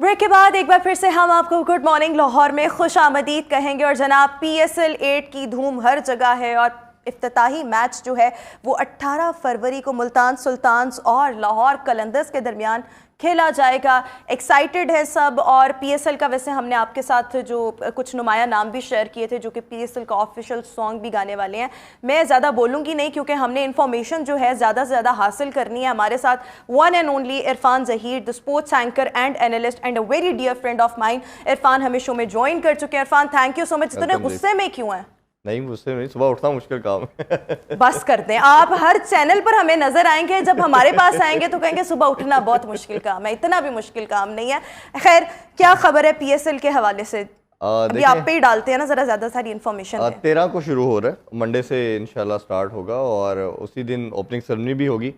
Break के बाद एक बार फिर से हम आपको गुड मॉर्निंग लाहौर में खुश आमदीद कहेंगे। और जनाब PSL 8 की धूम हर जगह है और इफ्तिताही मैच जो है वो 18 फरवरी को मुल्तान सुल्तान्स और लाहौर कलंदर्स के दरमियान खेला जाएगा। एक्साइटेड है सब। और PSL का वैसे हमने आपके साथ जो कुछ नुमाया नाम भी शेयर किए थे जो कि PSL का ऑफिशियल सॉन्ग भी गाने वाले हैं। मैं ज़्यादा बोलूँगी नहीं क्योंकि हमने इन्फॉर्मेशन जो है ज़्यादा से ज़्यादा हासिल करनी है। हमारे साथ one and only Irfan Zaheer, the sports anchor and analyst and a very dear friend of mine. Irfan हमें शो में ज्वाइन कर चुके हैं। Irfan, thank you so much. इतने गुस्से में क्यों हैं? नहीं, गुस्से में, सुबह उठना मुश्किल काम है। बस करते हैं। आप हर चैनल पर हमें नजर आएंगे, जब हमारे पास आएंगे तो कहेंगे सुबह उठना बहुत मुश्किल काम है। इतना भी मुश्किल काम नहीं है। खैर, क्या खबर है PSL के हवाले से? अभी आप पे ही डालते हैं ना, जरा ज्यादा सारी इन्फॉर्मेशन। 13 को शुरू हो रहा है, मंडे से इंशाल्लाह स्टार्ट होगा और उसी दिन ओपनिंग सेरेमनी भी होगी।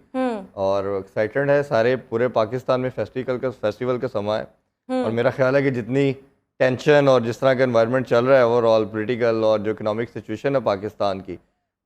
और एक्साइटेड है सारे, पूरे पाकिस्तान में फेस्टिवल का समय है। और मेरा ख्याल है कि जितनी टेंशन और जिस तरह का एनवायरनमेंट चल रहा है ओवरऑल पॉलिटिकल और जो इकोनॉमिक सिचुएशन है पाकिस्तान की,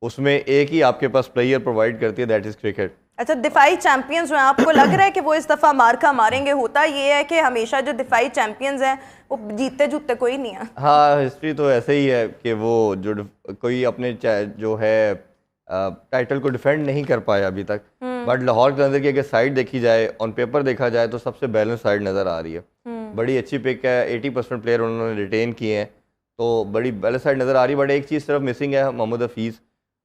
उसमें एक ही आपके पास प्लेयर प्रोवाइड करती है, दैट इज़ क्रिकेट। अच्छा, दिफाई चैंपियंस जो हैं, आपको लग रहा है कि वो इस दफ़ा मार्का मारेंगे? होता ये है कि हमेशा जो दिफाई चैंपियंस हैं वो जीतते जूतते कोई नहीं है। हाँ, हिस्ट्री तो ऐसे ही है कि वो जो कोई अपने जो है टाइटल को डिफेंड नहीं कर पाया अभी तक। बट लाहौर के अंदर की अगर साइड देखी जाए, ऑन पेपर देखा जाए तो सबसे बैलेंस साइड नज़र आ रही है। बड़ी अच्छी पिक है, 80% प्लेयर उन्होंने रिटेन किए हैं, तो बड़ी बैलेंस साइड नज़र आ रही है। बट एक चीज़ सिर्फ मिसिंग है, मोहम्मद हफीज़,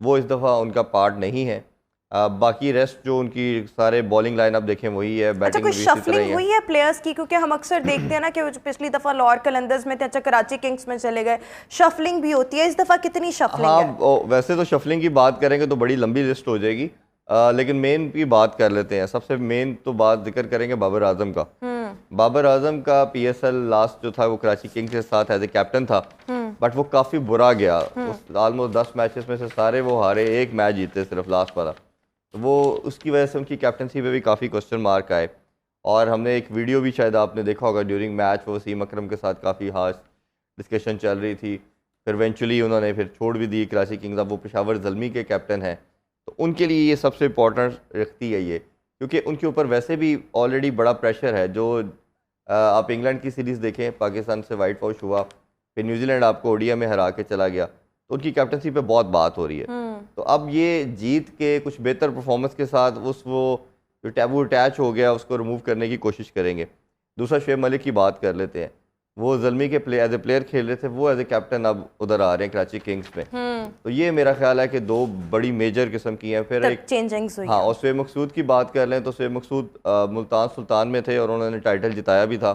वो इस दफ़ा उनका पार्ट नहीं है। बाकी रेस्ट जो उनकी सारे बॉलिंग लाइनअप देखें वही है। अच्छा, कोई शफलिंग हुई है प्लेयर्स की? क्योंकि हम अक्सर देखते हैं ना कि पिछली दफ़ा लाहौर कलंदर्स में थे, अच्छा कराची किंग्स में चले गए, शफलिंग भी होती है। इस दफ़ा कितनी शफलिंग है? हाँ, वैसे तो शफलिंग की बात करेंगे तो बड़ी लंबी लिस्ट हो जाएगी, लेकिन मेन की बात कर लेते हैं। सबसे मेन तो बात जिक्र करेंगे बाबर आजम का। बाबर आजम का PSL लास्ट जो था वो कराची किंग्स के साथ एज ए कैप्टन था, बट वो काफ़ी बुरा गया। ऑलमोस्ट 10 मैचेस में से सारे वो हारे, एक मैच जीते सिर्फ लास्ट वाला। तो वो उसकी वजह से उनकी कैप्टनसी पे भी काफ़ी क्वेश्चन मार्क आए। और हमने एक वीडियो भी शायद आपने देखा होगा, ड्यूरिंग मैच वो वसीम अकरम के साथ काफ़ी हार्श डिस्कशन चल रही थी। फिर इवेंचुअली उन्होंने फिर छोड़ भी दी कराची किंग्स। अब वो पेशावर ज़ल्मी के कैप्टन हैं, तो उनके लिए ये सबसे इम्पोर्टेंट रखती है ये, क्योंकि उनके ऊपर वैसे भी ऑलरेडी बड़ा प्रेशर है। जो आप इंग्लैंड की सीरीज़ देखें, पाकिस्तान से वाइट वॉश हुआ, फिर न्यूजीलैंड आपको ODI में हरा के चला गया, तो उनकी कैप्टनसी पे बहुत बात हो रही है। तो अब ये जीत के कुछ बेहतर परफॉर्मेंस के साथ वो जो टैबू अटैच हो गया उसको रिमूव करने की कोशिश करेंगे। दूसरा, शुएब मलिक की बात कर लेते हैं। वो ज़ल्मी के एज ए प्लेयर खेल रहे थे, वो एज ए कैप्टन अब उधर आ रहे हैं कराची किंग्स में। तो ये मेरा ख्याल है कि दो बड़ी मेजर किस्म की हैं। फिर एक चेंजिंग्स हुई। हाँ, और शुएब मकसूद की बात कर लें तो शुएब मकसूद मुल्तान सुल्तान में थे और उन्होंने टाइटल जिताया भी था,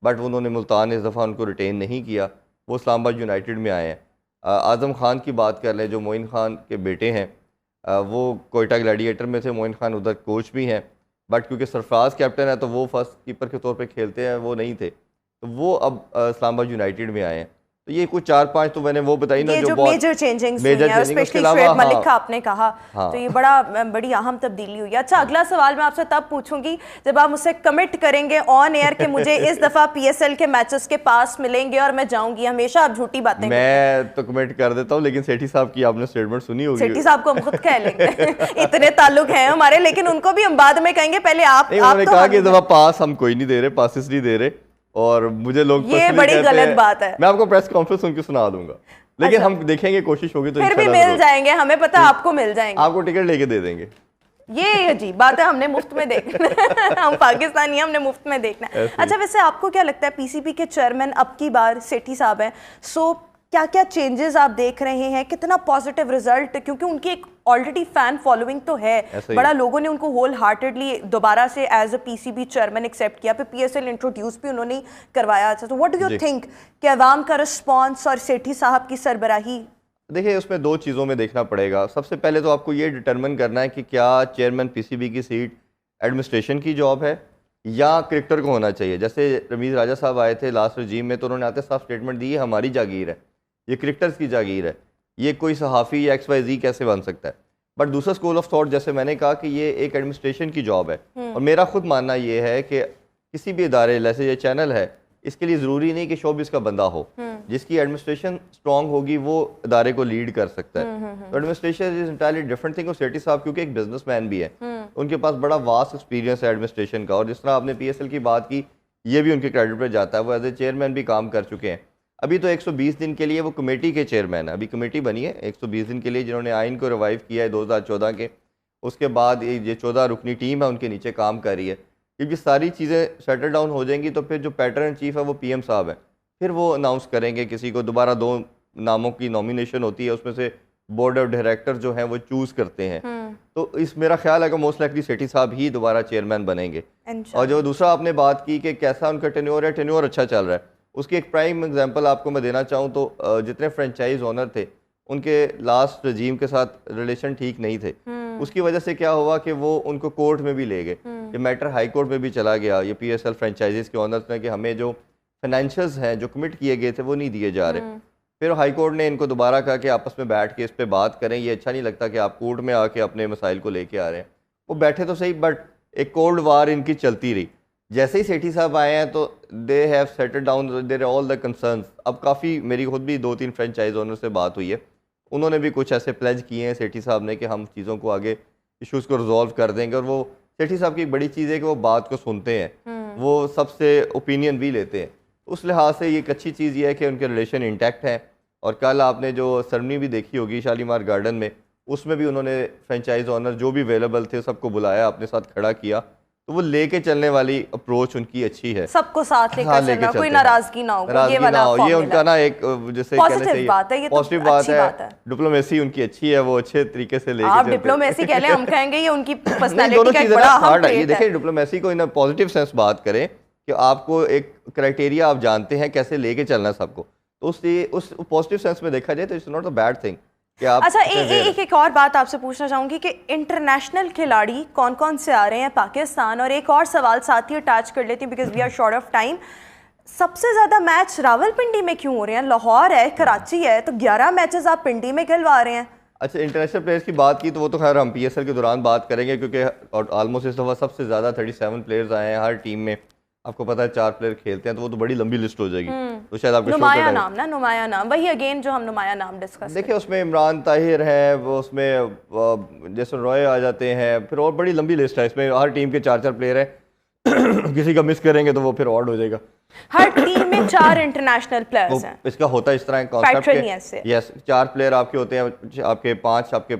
बट उन्होंने मुल्तान ने इस दफ़ा उनको रिटेन नहीं किया, वो इस्लामाबाद यूनाइटेड में आए हैं। आज़म खान की बात कर लें, जो मोइन खान के बेटे हैं, वो कोयटा ग्लैडिएटर में थे। मोइन खान उधर कोच भी हैं, बट क्योंकि सरफराज कैप्टन है तो वो फर्स्ट कीपर के तौर पे खेलते हैं, वो नहीं थे, तो वो अब इस्लामाबाद यूनाइटेड में आए हैं। तो ये कुछ 4-5 तो मैंने वो बताई ना, जो मेजर चेंजिंग्स हुई हैं, स्पेशली शुएब मलिक का आपने कहा। तो ये बड़ी अहम तब्दीली हुई है। अच्छा, अगला सवाल मैं आपसे तब पूछूंगी जब आप मुझसे कमिट करेंगे ऑन एयर कि मुझे इस दफा PSL के मैचेस के पास मिलेंगे और मैं जाऊंगी। हमेशा आप झूठी बातें मैं तो कमिट कर देता हूँ, लेकिन सेठी साहब की आपने स्टेटमेंट सुनी होगी। सेठी साहब को हम खुद कह लेंगे इतने ताल्लुक हैं हमारे, लेकिन उनको भी हम बाद में कहेंगे। पहले आप उन्होंने कहा कि इस दफा पास हम कोई नहीं दे रहे, पासिस नहीं दे रहे, और मुझे लोग ये बड़ी गलत बात है। मैं आपको प्रेस कॉन्फ्रेंस उनकी सुना दूंगा, लेकिन अच्छा, हम देखेंगे, कोशिश होगी तो फिर भी मिल जाएंगे, हमें पता आपको मिल जाएंगे, आपको टिकट लेके दे देंगे। ये अजीब बात है, हमने मुफ्त में देखना हम पाकिस्तानी हैं, हमने मुफ्त में देखना। अच्छा, वैसे आपको क्या लगता है PCB के चेयरमैन अब की बार सेठी साहब हैं, सो क्या क्या चेंजेस आप देख रहे हैं? कितना पॉजिटिव रिजल्ट, क्योंकि उनकी एक ऑलरेडी फैन फॉलोइंग तो है, बड़ा लोगों ने उनको होल हार्टेडली दोबारा से as a PCB chairman accept किया, फिर PSL इंट्रोड्यूस भी उन्होंने करवाया। तो व्हाट डू यू थिंक कि अवाम का रिस्पॉन्स और सेठी साहब की सरबराही? देखिए, उसमें दो चीज़ों में देखना पड़ेगा। सबसे पहले तो आपको ये डिटरमिन करना है कि क्या चेयरमैन PCB की सीट एडमिनिस्ट्रेशन की जॉब है या क्रिकेटर को होना चाहिए। जैसे रमीज़ राजा साहब आए थे लास्ट रजीम में, तो उन्होंने आते साफ स्टेटमेंट दी, हमारी जागीर है, ये क्रिकेटर्स की जागीर है, ये कोई सहाफ़ी या XYZ कैसे बन सकता है। बट दूसरा स्कूल ऑफ थॉट, जैसे मैंने कहा कि ये एक एडमिनिस्ट्रेशन की जॉब है, और मेरा खुद मानना ये है कि किसी भी इदारे, जैसे ये चैनल है, इसके लिए ज़रूरी नहीं कि शोबिस का बंदा हो। जिसकी एडमिनिस्ट्रेशन स्ट्रॉन्ग होगी वो इदारे को लीड कर सकता है। तो administration is entirely different thing. और सेठी साहब क्योंकि एक बिजनेसमैन भी है, उनके पास बड़ा वास्ट एक्सपीरियंस है एडमिनिस्ट्रेशन का। और जिस तरह आपने PSL की बात की ये भी उनके क्रेडिट पर जाता है। वो एज ए चेयरमैन भी काम कर चुके हैं। अभी तो 120 दिन के लिए वो कमेटी के चेयरमैन है, अभी कमेटी बनी है 120 दिन के लिए, जिन्होंने आइन को रिवाइव किया है 2014 के। उसके बाद ये 14 रुकनी टीम है उनके नीचे काम कर रही है। क्योंकि सारी चीज़ें सेटल डाउन हो जाएंगी तो फिर जो पैटर्न इन चीफ है वो पीएम साहब है, फिर वो अनाउंस करेंगे किसी को। दोबारा 2 नामों की नॉमिनेशन होती है, उसमें से बोर्ड ऑफ डायरेक्टर जो हैं वो चूज़ करते हैं। तो इस मेरा ख्याल है कि मोस्ट लाइकली सेठी साहब ही दोबारा चेयरमैन बनेंगे। और जो दूसरा आपने बात की कि कैसा उनका टेन्योर है, टेन्योर अच्छा चल रहा है। उसकी एक प्राइम एग्जांपल आपको मैं देना चाहूँ तो जितने फ्रेंचाइज ओनर थे उनके लास्ट रजीम के साथ रिलेशन ठीक नहीं थे। उसकी वजह से क्या हुआ कि वो उनको कोर्ट में भी ले गए। ये मैटर हाई कोर्ट में भी चला गया, ये PSL फ्रेंचाइजीज के ओनर्स ने, कि हमें जो फाइनेंशियल्स हैं जो कमिट किए गए थे वो नहीं दिए जा रहे। फिर हाई कोर्ट ने इनको दोबारा कहा कि आपस में बैठ के इस पे बात करें, ये अच्छा नहीं लगता कि आप कोर्ट में आके अपने मसाइल को लेके आ रहे हैं। वो बैठे तो सही, बट एक कोल्ड वार इनकी चलती रही। जैसे ही सेठी साहब आए हैं तो they have settle down their all the concerns. अब काफ़ी मेरी खुद भी 2-3 फ्रेंचाइज ओनर से बात हुई है, उन्होंने भी कुछ ऐसे प्लेज किए हैं सेठी साहब ने कि हम चीज़ों को आगे इश्यूज़ को रिजॉल्व कर देंगे। और वो सेठी साहब की एक बड़ी चीज़ है कि वो बात को सुनते हैं, वो सबसे ओपिनियन भी लेते हैं। उस लिहाज से ये एक अच्छी चीज़ ये है कि उनके रिलेशन इंटैक्ट हैं। और कल आपने जो सरमनी भी देखी होगी शालीमार गार्डन में, उसमें भी उन्होंने फ्रेंचाइज ओनर जो भी अवेलेबल थे सबको बुलाया, अपने साथ खड़ा किया। तो वो लेके चलने वाली अप्रोच उनकी अच्छी है, सबको साथ लेकर चलना, कोई नाराजगी ना हो, ये वाला ये उनका ना एक जैसे पॉजिटिव बात है, ये पॉजिटिव बात है। डिप्लोमेसी उनकी अच्छी है, वो अच्छे तरीके से लेके आप डिप्लोमेसी कह लें, हम कहेंगे ये उनकी पर्सनालिटी का एक बड़ा अहम ट्रेट है। देखिए डिप्लोमेसी को इन पॉजिटिव सेंस बात करें कि आपको एक क्राइटेरिया आप जानते हैं कैसे लेके चलना सबको, तो उस पॉजिटिव सेंस में देखा जाए तो it's not a bad thing. अच्छा, एक और बात आपसे पूछना चाहूंगी कि इंटरनेशनल खिलाड़ी कौन कौन से आ रहे हैं पाकिस्तान, और एक और सवाल साथ ही अटैच कर लेती हूँ because we are short of time. सबसे ज्यादा मैच रावलपिंडी में क्यों हो रहे हैं? लाहौर है, कराची है, तो 11 मैचेस आप पिंडी में खिलवा रहे हैं। अच्छा, इंटरनेशनल प्लेयर्स की बात की तो वो तो खैर हम PSL के दौरान बात करेंगे, क्योंकि ऑलमोस्ट इस दफ़ा सबसे ज़्यादा 37 प्लेयर्स आए हैं हर टीम में। आपको पता है 4 प्लेयर खेलते हैं, तो वो तो बड़ी लंबी लिस्ट हो जाएगी। तो शायद आपको नुमाया नाम वही अगेन जो हम नुमाया नाम डिस्कस देखिए, उसमें इमरान ताहिर है, वो उसमें जैसन रॉय आ जाते हैं, फिर और बड़ी लंबी लिस्ट है। इसमें हर टीम के 4-4 प्लेयर हैं किसी का मिस करेंगे तो वो फिर ऑड हो जाएगा। हर टीम में 4 इंटरनेशनल प्लेयर्स हैं। इसका होता है इस तरह कॉन्सेप्ट, यस 4 प्लेयर आपके होते हैं, आपके 5 आपके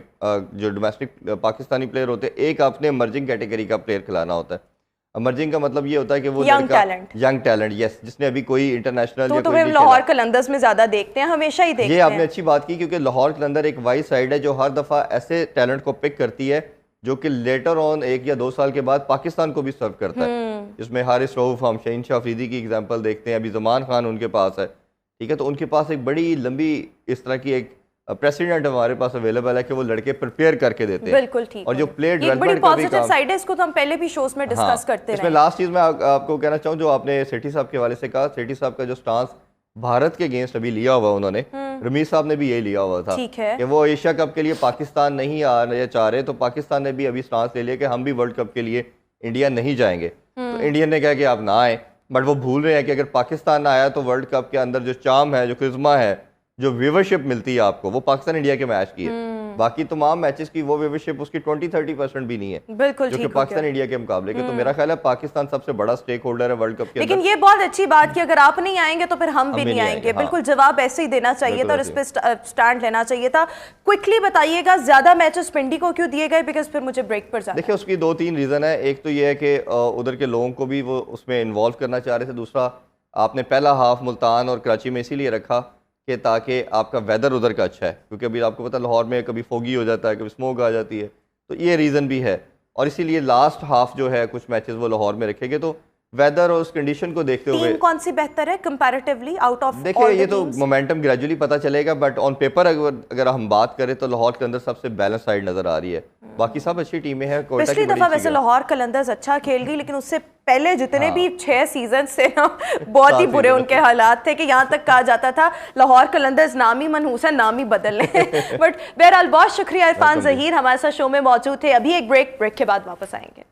जो डोमेस्टिक पाकिस्तानी प्लेयर होते हैं, एक आपने इमर्जिंग कैटेगरी का प्लेयर खिलाना होता है। इमर्जिंग का मतलब ये होता है कि वो यंग टैलेंट, यस, जिसने अभी कोई इंटरनेशनल तो फिर लाहौर कलंदर्स में ज्यादा देखते हैं, हमेशा ही देखते हैं। ये आपने अच्छी बात की, क्योंकि लाहौर कलंदर एक वाइड साइड है जो हर दफा ऐसे टैलेंट को पिक करती है जो कि लेटर ऑन 1 या 2 साल के बाद पाकिस्तान को भी सर्व करता है। जिसमें हारिस रऊफ, हम शहीन शाह अफरीदी की एग्जांपल देखते हैं, अभी ज़मान खान उनके पास है, ठीक है। तो उनके पास एक बड़ी लंबी इस तरह की एक प्रेसिडेंट हमारे पास अवेलेबल है कि वो लड़के प्रिपेयर करके देते हैं। बिल्कुल ठीक। और जो प्लेयर डेवलपमेंट का भी काम, साइड है, इसको तो हम पहले भी शोज में डिस्कस करते हैं। इसमें लास्ट चीज मैं आपको कहना चाहूँ, जो आपने सेठी साहब के हवाले से कहा, सेठी साहब का जो स्टांस भारत के अगेंस्ट अभी लिया हुआ उन्होंने, रमीज साहब ने भी यही लिया हुआ था कि वो एशिया कप के लिए पाकिस्तान नहीं आ रहे चाह रहे, तो पाकिस्तान ने भी अभी स्टांस ले लिया कि हम भी वर्ल्ड कप के लिए इंडिया नहीं जाएंगे। तो इंडियन ने कहा कि आप ना आए, बट वो भूल रहे हैं कि अगर पाकिस्तान आया तो वर्ल्ड कप के अंदर जो चार्म है, जो क्रिज्मा है, जो व्यूवरशिप मिलती है आपको, वो पाकिस्तान इंडिया के मैच की है। बाकी तमाम मैचेस की वो व्यूवरशिप उसकी 20-30% भी नहीं है, बिल्कुल जो कि पाकिस्तान इंडिया के मुकाबले के। तो मेरा ख्याल है पाकिस्तान सबसे बड़ा स्टेक होल्डर है वर्ल्ड कप के। लेकिन ये बहुत अच्छी बात कि अगर आप नहीं आएंगे तो फिर हम भी नहीं आएंगे। बिल्कुल जवाब ऐसे ही देना चाहिए था और इस पे स्टैंड लेना चाहिए था। क्विकली बताइएगा ज्यादा मैचेस पिंडी को क्यों दिए गए, बिकॉज फिर मुझे ब्रेक पर जाना। देखिए, उसकी 2-3 रीजन है। एक तो ये है कि उधर के लोगों को भी वो उसमें इन्वॉल्व करना चाह रहे थे। दूसरा, आपने पहला हाफ मुल्तान और कराची में इसीलिए रखा कि ताकि आपका वेदर उधर का अच्छा है, क्योंकि अभी आपको पता है लाहौर में कभी फोगी हो जाता है, कभी स्मोक आ जाती है, तो ये रीज़न भी है। और इसीलिए लास्ट हाफ जो है कुछ मैचेस वो लाहौर में रखेंगे, तो वेदर और उस कंडीशन को देखते हुए कौन सी बेहतर है कंपैरेटिवली आउट ऑफ? देखिए, ये तो मोमेंटम ग्रेजुअली पता चलेगा, बट ऑन पेपर अगर हम बात करें तो लाहौर के अंदर सबसे बैलेंस साइड नजर आ रही है। बाकी सब अच्छी टीमें हैं। पिछली दफा वैसे लाहौर कलंदर्स अच्छा खेल गई, लेकिन उससे पहले जितने भी 6 सीजन से ना बहुत ही बुरे उनके हालात थे कि यहाँ तक कहा जाता था लाहौर कलंदर्स नाम ही मनहूस है, नाम ही बदल लें। बट बहरहाल बहुत शुक्रिया इरफान ज़हीर हमारे साथ शो में मौजूद थे। अभी एक ब्रेक के बाद वापस आएंगे।